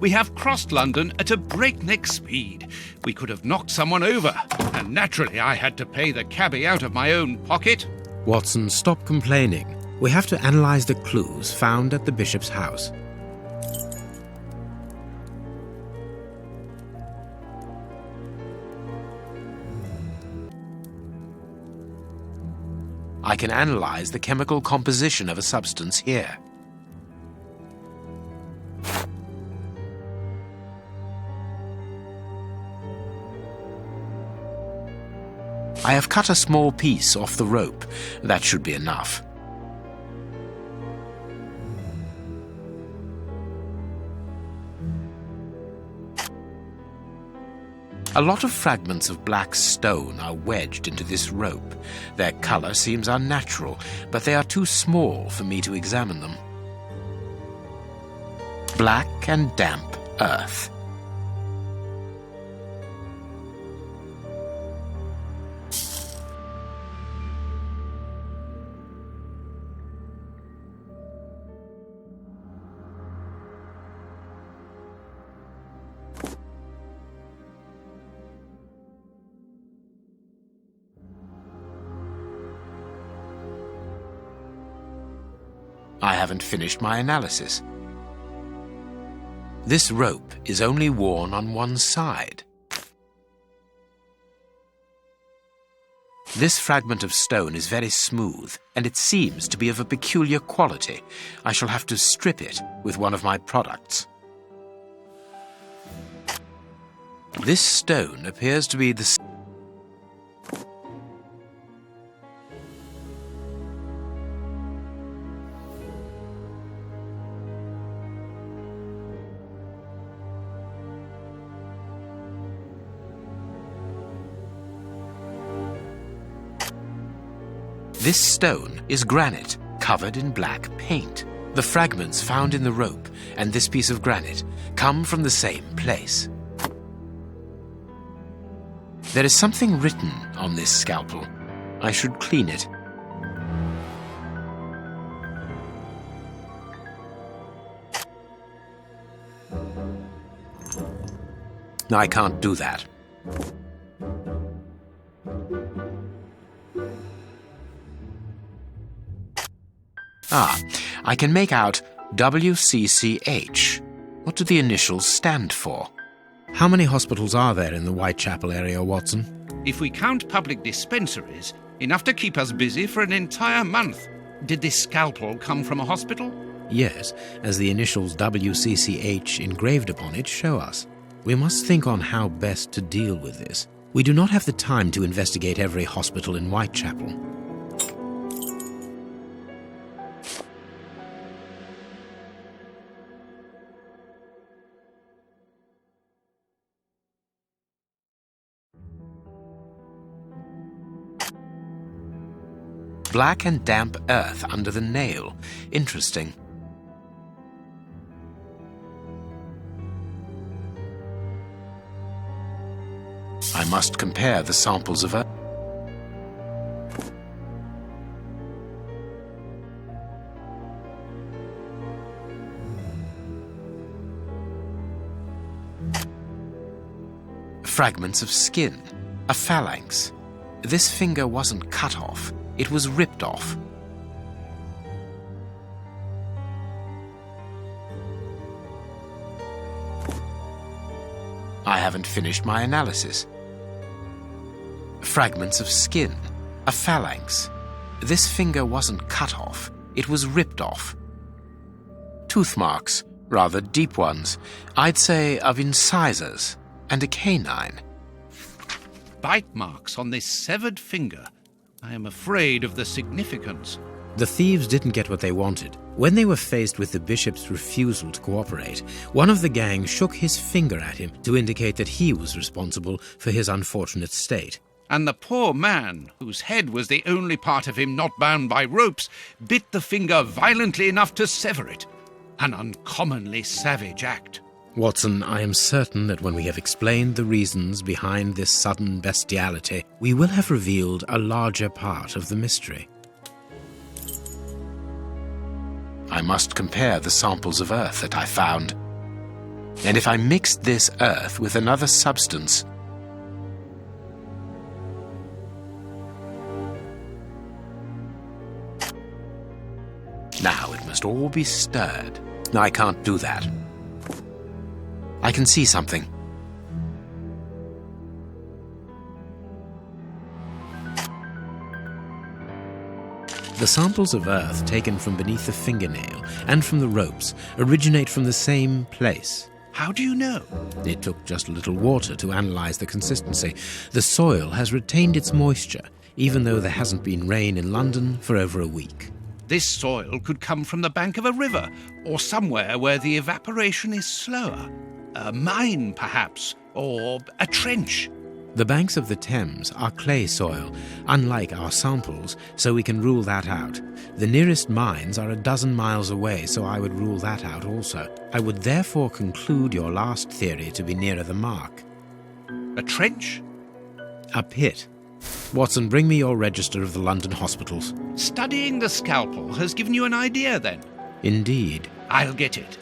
We have crossed London at a breakneck speed. We could have knocked someone over, and naturally I had to pay the cabbie out of my own pocket. Watson, stop complaining. We have to analyze the clues found at the bishop's house. I can analyze the chemical composition of a substance here. I have cut a small piece off the rope. That should be enough. A lot of fragments of black stone are wedged into this rope. Their color seems unnatural, but they are too small for me to examine them. Black and damp earth. I haven't finished my analysis. This rope is only worn on one side. This fragment of stone is very smooth, and it seems to be of a peculiar quality. I shall have to strip it with one of my products. This stone appears to be the This stone is granite, covered in black paint. The fragments found in the rope and this piece of granite come from the same place. There is something written on this scalpel. I should clean it. I can't do that. I can make out WCCH. What do the initials stand for? How many hospitals are there in the Whitechapel area, Watson? If we count public dispensaries, enough to keep us busy for an entire month. Did this scalpel come from a hospital? Yes, as the initials WCCH engraved upon it show us. We must think on how best to deal with this. We do not have the time to investigate every hospital in Whitechapel. Black and damp earth under the nail. Interesting. I must compare the samples of earth. Fragments of skin. A phalanx. This finger wasn't cut off. It was ripped off. I haven't finished my analysis. Fragments of skin. A phalanx. This finger wasn't cut off. It was ripped off. Tooth marks, rather deep ones. I'd say of incisors and a canine. Bite marks on this severed finger. I am afraid of the significance. The thieves didn't get what they wanted. When they were faced with the bishop's refusal to cooperate, one of the gang shook his finger at him to indicate that he was responsible for his unfortunate state. And the poor man, whose head was the only part of him not bound by ropes, bit the finger violently enough to sever it. An uncommonly savage act. Watson, I am certain that when we have explained the reasons behind this sudden bestiality, we will have revealed a larger part of the mystery. I must compare the samples of earth that I found. And if I mixed this earth with another substance... Now it must all be stirred. I can't do that. I can see something. The samples of earth taken from beneath the fingernail and from the ropes originate from the same place. How do you know? It took just a little water to analyze the consistency. The soil has retained its moisture, even though there hasn't been rain in London for over a week. This soil could come from the bank of a river, or somewhere where the evaporation is slower. A mine, perhaps, or a trench. The banks of the Thames are clay soil, unlike our samples, so we can rule that out. The nearest mines are 12 miles away, so I would rule that out also. I would therefore conclude your last theory to be nearer the mark. A trench? A pit. Watson, bring me your register of the London hospitals. Studying the scalpel has given you an idea, then? Indeed. I'll get it.